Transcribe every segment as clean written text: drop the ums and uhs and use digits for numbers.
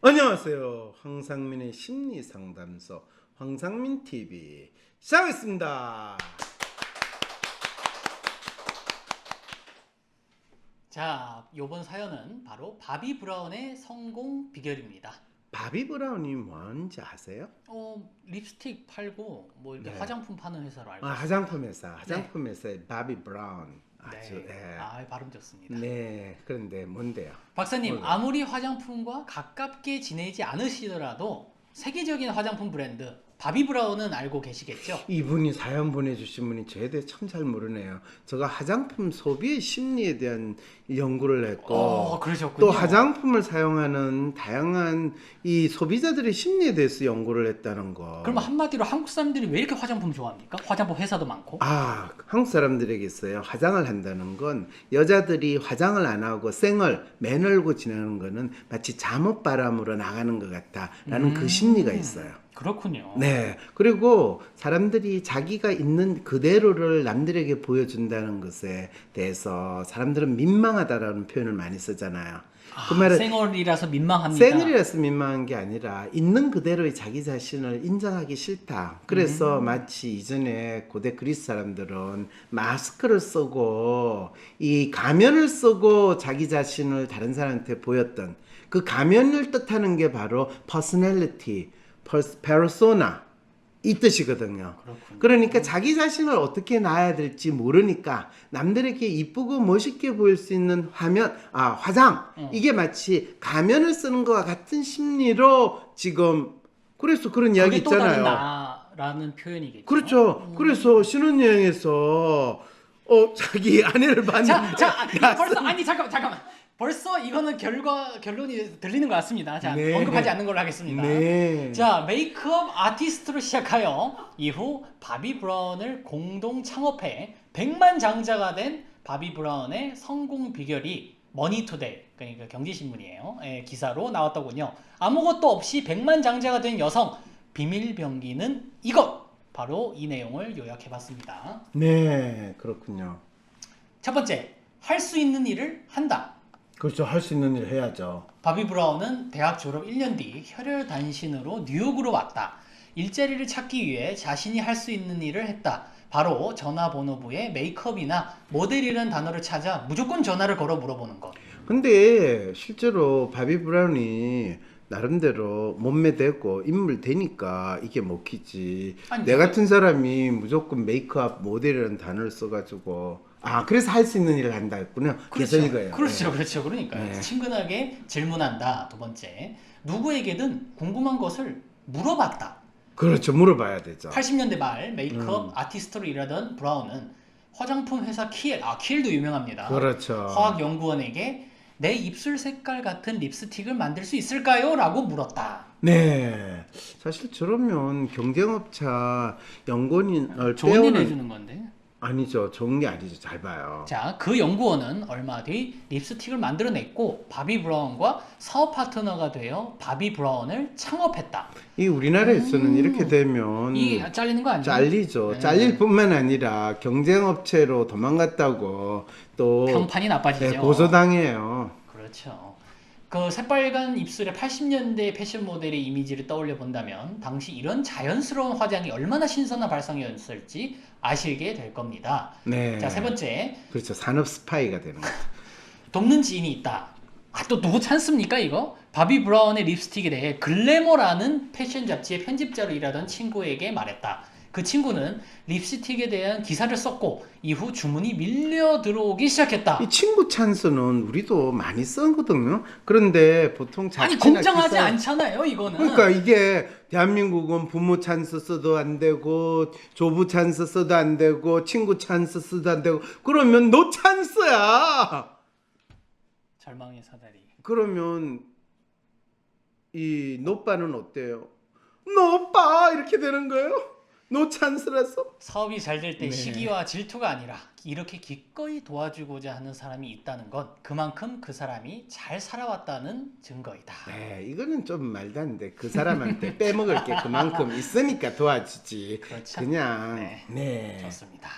안녕하세요. 황상민의 심리상담소 황상민TV 시작하겠습니다. 자, 요번 사연은 바로 바비 브라운의 성공 비결입니다. 바비 브라운이 뭔지 아세요? 립스틱 팔고 뭐 이렇게 네. 화장품 파는 회사로 알고 있습니다. 화장품 회사의 바비 브라운. 아주 네. 발음 좋습니다. 네. 그런데 뭔데요? 박사님, 아무리 화장품과 가깝게 지내지 않으시더라도 세계적인 화장품 브랜드 바비 브라운은 알고 계시겠죠? 이분이 사연 보내주신 분이 저에 대해 참 잘 모르네요. 제가 화장품 소비의 심리에 대한 연구를 했고 그러셨군요. 또 화장품을 사용하는 다양한 이 소비자들의 심리에 대해서 연구를 했다는 거. 그럼 한마디로 한국 사람들이 왜 이렇게 화장품 좋아합니까? 화장품 회사도 많고. 한국 사람들에게 있어요. 화장을 한다는 건 여자들이 화장을 안 하고 생얼, 매널고 지내는 거는 마치 잠옷바람으로 나가는 것 같다라는 그 심리가 있어요. 그렇군요. 네. 그리고 사람들이 자기가 있는 그대로를 남들에게 보여준다는 것에 대해서 사람들은 민망하다라는 표현을 많이 쓰잖아요. 그 말은 생얼이라서 민망합니다. 생얼이라서 민망한 게 아니라 있는 그대로의 자기 자신을 인정하기 싫다. 그래서 마치 이전에 고대 그리스 사람들은 마스크를 쓰고 이 가면을 쓰고 자기 자신을 다른 사람한테 보였던 그 가면을 뜻하는 게 바로 personality, persona 이 뜻이거든요. 그렇군요. 그러니까 자기 자신을 어떻게 놔야 될지 모르니까 남들에게 이쁘고 멋있게 보일 수 있는 화장 이게 마치 가면을 쓰는 것과 같은 심리로 지금 그래서 그런 이야기 그게 또 다른 있잖아요. 나라는 표현이겠죠. 그렇죠. 그래서 신혼여행에서 자기 아내를 봤는데 잠깐만. 벌써 이거는 결론이 들리는 것 같습니다. 자, 네. 언급하지 않는 걸로 하겠습니다. 네. 자, 메이크업 아티스트로 시작하여 이후 바비 브라운을 공동 창업해 백만장자가 된 바비 브라운의 성공 비결이 머니투데이, 그러니까 경제신문이에요. 기사로 나왔더군요. 아무것도 없이 백만장자가 된 여성 비밀 병기는 이것. 바로 이 내용을 요약해봤습니다. 네, 그렇군요. 첫 번째, 할 수 있는 일을 한다. 그렇죠. 할 수 있는 일 해야죠. 바비 브라운은 대학 졸업 1년 뒤 혈혈단신으로 뉴욕으로 왔다. 일자리를 찾기 위해 자신이 할 수 있는 일을 했다. 바로 전화번호부에 메이크업이나 모델이라는 단어를 찾아 무조건 전화를 걸어 물어보는 것. 근데 실제로 바비 브라운이 나름대로 몸매 되고 인물 되니까 이게 먹히지. 아니, 내 같은 사람이 무조건 메이크업 모델이라는 단어를 써가지고 그래서 할 수 있는 일을 한다 했군요. 그래서 이거예요. 그렇죠. 네. 그러니까 네. 친근하게 질문한다. 두 번째, 누구에게든 궁금한 것을 물어봤다. 그렇죠. 물어봐야 되죠. 80년대 말 메이크업 아티스트로 일하던 브라운은 화장품 회사 키엘도 유명합니다. 그렇죠. 화학연구원에게 내 입술 색깔 같은 립스틱을 만들 수 있을까요? 라고 물었다. 네. 사실 저러면 경쟁업체 연구원을 좋은 일 해주는 건데. 아니죠. 좋은 게 아니죠. 잘 봐요. 자, 그 연구원은 얼마 뒤 립스틱을 만들어냈고 바비 브라운과 사업 파트너가 되어 바비 브라운을 창업했다. 이 우리나라에서는 이렇게 되면 이 잘리는 거 아니에요? 잘리죠. 네. 잘릴 뿐만 아니라 경쟁업체로 도망갔다고 또 평판이 나빠지죠. 네, 고소당해요. 그렇죠. 그 새빨간 입술의 80년대 패션 모델의 이미지를 떠올려 본다면 당시 이런 자연스러운 화장이 얼마나 신선한 발상이었을지 아시게 될 겁니다. 네. 자, 세 번째, 그렇죠. 산업 스파이가 되는 거죠. 돕는 지인이 있다. 또 누구 찾습니까 이거? 바비 브라운의 립스틱에 대해 글래머라는 패션 잡지의 편집자로 일하던 친구에게 말했다. 그 친구는 립스틱에 대한 기사를 썼고 이후 주문이 밀려 들어오기 시작했다. 이 친구 찬스는 우리도 많이 쓰거든요. 그런데 보통 아니 잡지나 공정하지 기사- 않잖아요 이거는. 그러니까 이게 대한민국은 부모 찬스 써도 안 되고 조부 찬스 써도 안 되고 친구 찬스 써도 안 되고 그러면 노 찬스야. 절망의 사다리. 그러면 이 노빠는 어때요? 노빠 이렇게 되는 거예요? 노 찬스라서? 사업이 잘 될 때 네. 시기와 질투가 아니라 이렇게 기꺼이 도와주고자 하는 사람이 있다는 건 그만큼 그 사람이 잘 살아왔다는 증거이다. 네, 이거는 좀 말도 안 돼. 그 사람한테 빼먹을 게 그만큼 있으니까 도와주지. 그렇죠. 그냥 네. 네. 좋습니다.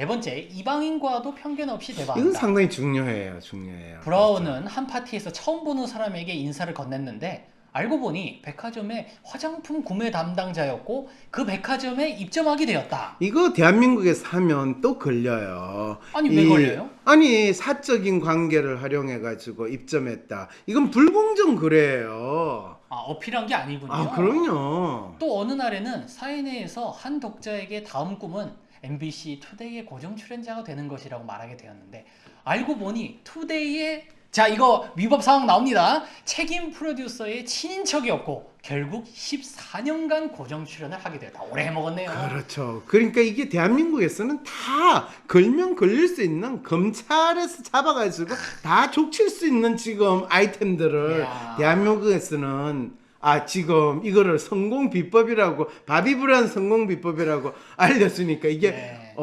네 번째, 이방인과도 편견 없이 이건 대화한다. 상당히 중요해요. 중요해요. 브라운은 한 파티에서 처음 보는 사람에게 인사를 건넸는데 알고 보니 백화점의 화장품 구매 담당자였고 그 백화점에 입점하게 되었다. 이거 대한민국에서 하면 또 걸려요. 아니, 왜 걸려요? 아니 사적인 관계를 활용해 가지고 입점했다. 이건 불공정 거래예요. 아, 어필한 게 아니군요. 아, 그럼요. 또 어느 날에는 사인회에서 한 독자에게 다음 꿈은 MBC 투데이의 고정 출연자가 되는 것이라고 말하게 되었는데 알고 보니 투데이의 자 이거 위법 사항 나옵니다. 책임 프로듀서의 친인척이었고 결국 14년간 고정 출연을 하게 되었다. 오래 해먹었네요. 그렇죠. 그러니까 이게 대한민국에서는 다 걸면 걸릴 수 있는 검찰에서 잡아가지고 다 족칠 수 있는 지금 아이템들을 이야. 대한민국에서는 지금 이거를 성공 비법이라고 바비브란 성공 비법이라고 알렸으니까 이게 네.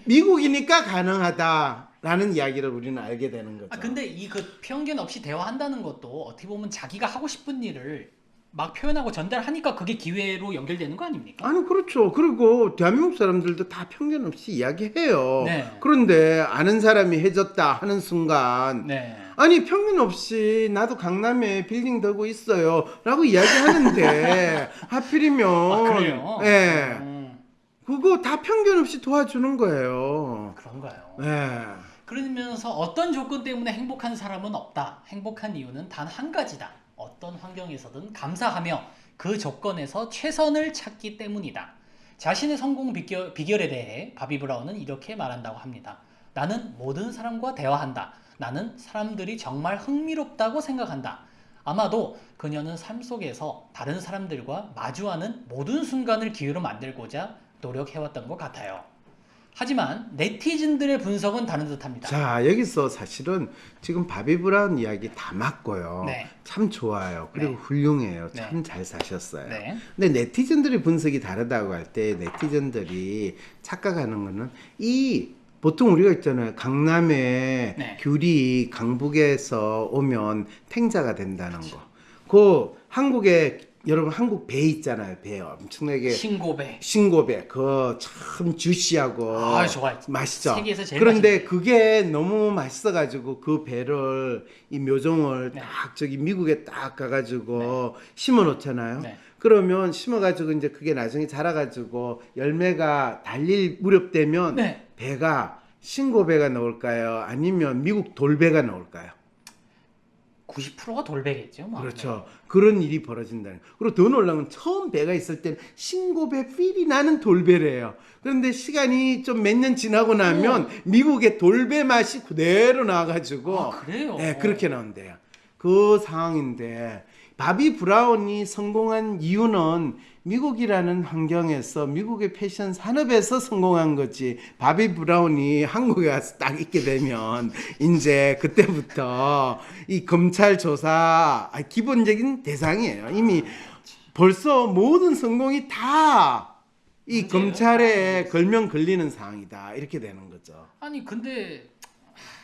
미국이니까 가능하다라는 이야기를 우리는 알게 되는 거죠. 아 근데 이 그 편견 없이 대화한다는 것도 어떻게 보면 자기가 하고 싶은 일을 막 표현하고 전달하니까 그게 기회로 연결되는 거 아닙니까? 아니 그렇죠. 그리고 대한민국 사람들도 다 편견 없이 이야기해요. 네. 그런데 아는 사람이 해줬다 하는 순간 네. 아니 편견 없이 나도 강남에 빌딩 들고 있어요 라고 이야기하는데 하필이면 아 그래요? 예, 그거 다 편견 없이 도와주는 거예요. 그런가요? 예. 그러면서 어떤 조건 때문에 행복한 사람은 없다. 행복한 이유는 단 한 가지다. 어떤 환경에서든 감사하며 그 조건에서 최선을 찾기 때문이다. 자신의 성공 비결에 대해 바비 브라운은 이렇게 말한다고 합니다. 나는 모든 사람과 대화한다. 나는 사람들이 정말 흥미롭다고 생각한다. 아마도 그녀는 삶 속에서 다른 사람들과 마주하는 모든 순간을 기회로 만들고자 노력해왔던 것 같아요. 하지만 네티즌들의 분석은 다른 듯합니다. 자 여기서 사실은 지금 바비 브라운 이야기 다 맞고요. 네. 참 좋아요. 그리고 네. 훌륭해요. 네. 참 잘 사셨어요. 네. 근데 네티즌들의 분석이 다르다고 할 때 네티즌들이 착각하는 거는 보통 우리가 있잖아요. 강남에 네. 귤이 강북에서 오면 탱자가 된다는 거. 그 한국에 여러분 한국 배 있잖아요. 배 엄청나게 신고배. 신고배 그거 참 주시하고 좋아요. 맛있죠. 세계에서 제일 그런데 맛있는 그게 너무 맛있어가지고 그 배를 이 묘종을 네. 딱 저기 미국에 딱 가가지고 심어 놓잖아요. 네. 그러면 심어가지고 이제 그게 나중에 자라가지고 열매가 달릴 무렵되면 네. 배가 신고배가 나올까요? 아니면 미국 돌배가 나올까요? 90%가 돌배겠죠. 뭐. 그렇죠. 그런 일이 벌어진다는. 그리고 더 놀라운 건 처음 배가 있을 때는 신고배 필이 나는 돌배래요. 그런데 시간이 좀 몇 년 지나고 나면 미국의 돌배 맛이 그대로 나와가지고 아, 그래요? 네, 그렇게 나온대요. 그 상황인데 바비 브라운이 성공한 이유는 미국이라는 환경에서 미국의 패션 산업에서 성공한 거지. 바비 브라운이 한국에 와서 딱 있게 되면 이제 그때부터 이 검찰 조사 기본적인 대상이에요. 이미 벌써 모든 성공이 다 이 문제예요? 검찰에 걸면 걸리는 상황이다. 이렇게 되는 거죠. 아니 근데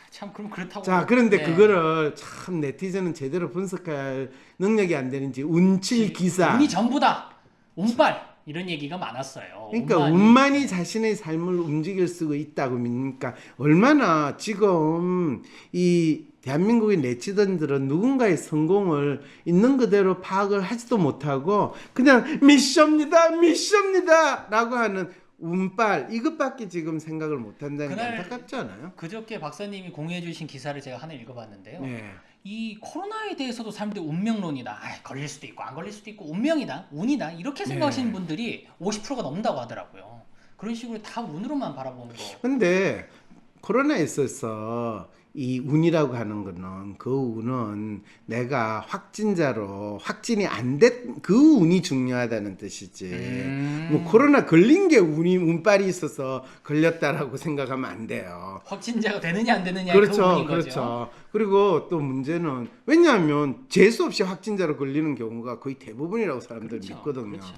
참 그럼 그렇다고. 자, 그런데 네. 그거를 참 네티즌은 제대로 분석할 능력이 안 되는지 운칠 기사. 운이 전부다. 운빨 이런 얘기가 많았어요. 그러니까 운만이 자신의 삶을 움직일 수 있다고 믿으니까 얼마나 지금 이 대한민국의 네티즌들은 누군가의 성공을 있는 그대로 파악을 하지도 못하고 그냥 미션입니다 라고 하는 운빨 이것밖에 지금 생각을 못한다는 게 그날 안타깝지 않아요? 그저께 박사님이 공유해주신 기사를 제가 하나 읽어봤는데요. 네. 이 코로나에 대해서도 사람들이 운명론이다. 걸릴 수도 있고 안 걸릴 수도 있고 운명이다, 운이다 이렇게 생각하시는 네. 분들이 50%가 넘는다고 하더라고요. 그런 식으로 다 운으로만 바라보는 거. 근데 코로나에 있어서 이 운이라고 하는 거는 그 운은 내가 확진이 안 된 그 운이 중요하다는 뜻이지. 뭐 코로나 걸린 게 운빨이 있어서 걸렸다라고 생각하면 안 돼요. 확진자가 되느냐 안 되느냐 그렇죠, 그 운인 거죠. 그렇죠. 그리고 또 문제는 왜냐하면 재수 없이 확진자로 걸리는 경우가 거의 대부분이라고 사람들 그렇죠, 믿거든요. 그렇죠.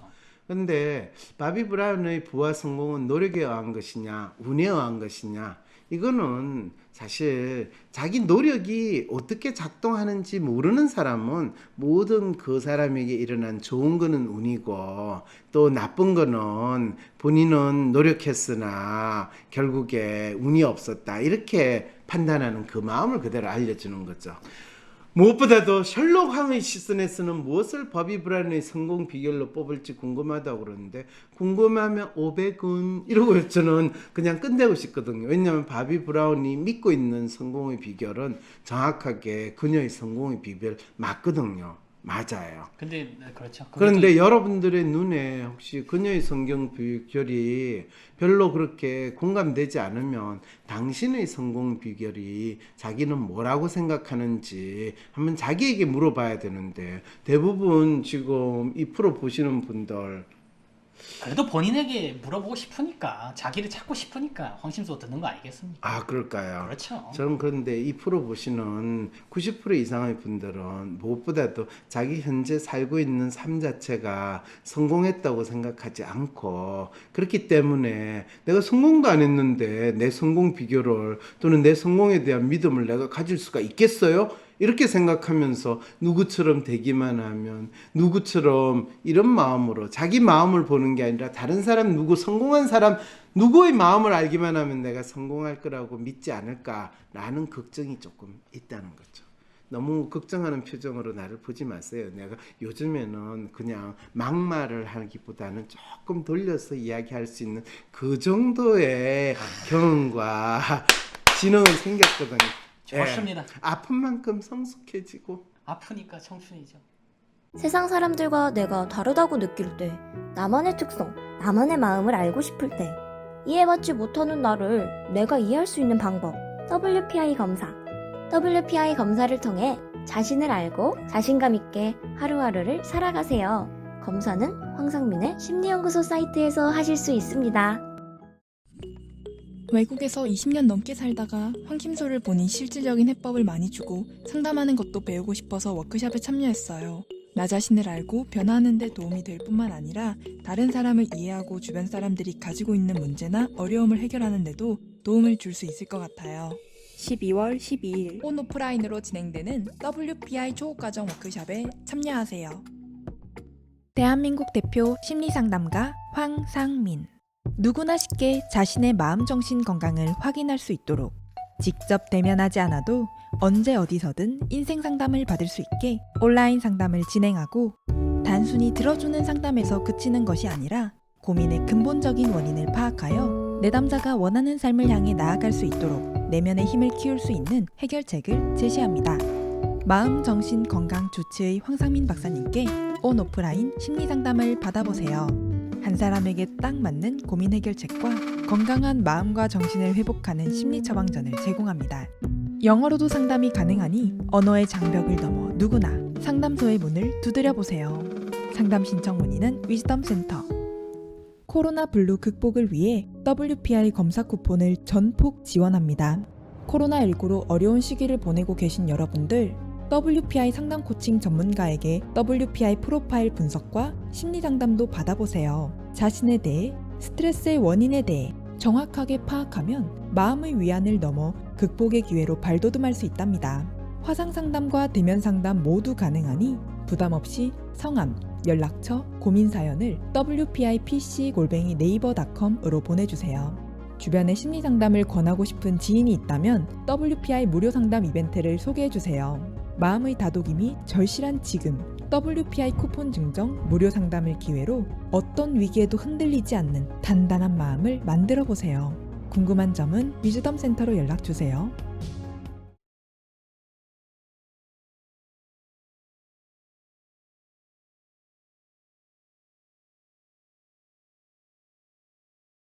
근데 바비 브라운의 부와 성공은 노력에 의한 것이냐 운에 의한 것이냐 이거는 사실 자기 노력이 어떻게 작동하는지 모르는 사람은 모든 그 사람에게 일어난 좋은 거는 운이고 또 나쁜 거는 본인은 노력했으나 결국에 운이 없었다 이렇게 판단하는 그 마음을 그대로 알려주는 거죠. 무엇보다도 셜록 홈의 시선에서는 무엇을 버비 브라운의 성공 비결로 뽑을지 궁금하다고 그러는데 궁금하면 500원 이러고 저는 그냥 끝내고 싶거든요. 왜냐하면 바비 브라운이 믿고 있는 성공의 비결은 정확하게 그녀의 성공의 비결 맞거든요. 맞아요. 근데 그렇죠. 그런데 여러분들의 눈에 혹시 그녀의 성공 비결이 별로 그렇게 공감되지 않으면 당신의 성공 비결이 자기는 뭐라고 생각하는지 한번 자기에게 물어봐야 되는데 대부분 지금 이 프로 보시는 분들 그래도 본인에게 물어보고 싶으니까 자기를 찾고 싶으니까 황심소 듣는 거 아니겠습니까? 아 그럴까요? 그렇죠. 저는 그런데 이 프로 보시는 90% 이상의 분들은 무엇보다도 자기 현재 살고 있는 삶 자체가 성공했다고 생각하지 않고 그렇기 때문에 내가 성공도 안 했는데 내 성공 비결을 또는 내 성공에 대한 믿음을 내가 가질 수가 있겠어요? 이렇게 생각하면서 누구처럼 되기만 하면 누구처럼 이런 마음으로 자기 마음을 보는 게 아니라 다른 사람 누구 성공한 사람 누구의 마음을 알기만 하면 내가 성공할 거라고 믿지 않을까라는 걱정이 조금 있다는 거죠. 너무 걱정하는 표정으로 나를 보지 마세요. 내가 요즘에는 그냥 막말을 하기보다는 조금 돌려서 이야기할 수 있는 그 정도의 경험과 지능은 생겼거든요. 좋습니다. 아픈 만큼 성숙해지고 아프니까 청춘이죠. 세상 사람들과 내가 다르다고 느낄 때, 나만의 특성, 나만의 마음을 알고 싶을 때, 이해받지 못하는 나를 내가 이해할 수 있는 방법, WPI 검사. WPI 검사를 통해 자신을 알고 자신감 있게 하루하루를 살아가세요. 검사는 황상민의 심리연구소 사이트에서 하실 수 있습니다. 외국에서 20년 넘게 살다가 황심소를 보니 실질적인 해법을 많이 주고 상담하는 것도 배우고 싶어서 워크숍에 참여했어요. 나 자신을 알고 변화하는 데 도움이 될 뿐만 아니라 다른 사람을 이해하고 주변 사람들이 가지고 있는 문제나 어려움을 해결하는 데도 도움을 줄 수 있을 것 같아요. 12월 12일 온오프라인으로 진행되는 WPI 초급과정 워크숍에 참여하세요. 대한민국 대표 심리상담가 황상민. 누구나 쉽게 자신의 마음정신 건강을 확인할 수 있도록 직접 대면하지 않아도 언제 어디서든 인생 상담을 받을 수 있게 온라인 상담을 진행하고 단순히 들어주는 상담에서 그치는 것이 아니라 고민의 근본적인 원인을 파악하여 내담자가 원하는 삶을 향해 나아갈 수 있도록 내면의 힘을 키울 수 있는 해결책을 제시합니다. 마음, 정신, 건강 주치의 황상민 박사님께 온오프라인 심리상담을 받아보세요. 한 사람에게 딱 맞는 고민 해결책과 건강한 마음과 정신을 회복하는 심리 처방전을 제공합니다. 영어로도 상담이 가능하니 언어의 장벽을 넘어 누구나 상담소의 문을 두드려보세요. 상담 신청 문의는 위즈덤 센터. 코로나 블루 극복을 위해 WPI 검사 쿠폰을 전폭 지원합니다. 코로나19로 어려운 시기를 보내고 계신 여러분들, WPI 상담 코칭 전문가에게 WPI 프로파일 분석과 심리 상담도 받아보세요. 자신에 대해, 스트레스의 원인에 대해 정확하게 파악하면 마음의 위안을 넘어 극복의 기회로 발돋움할 수 있답니다. 화상 상담과 대면 상담 모두 가능하니 부담 없이 성함, 연락처, 고민 사연을 wpipc@naver.com으로 보내주세요. 주변에 심리 상담을 권하고 싶은 지인이 있다면 WPI 무료 상담 이벤트를 소개해주세요. 마음의 다독임이 절실한 지금 WPI 쿠폰 증정 무료 상담을 기회로 어떤 위기에도 흔들리지 않는 단단한 마음을 만들어 보세요. 궁금한 점은 위즈덤 센터로 연락 주세요.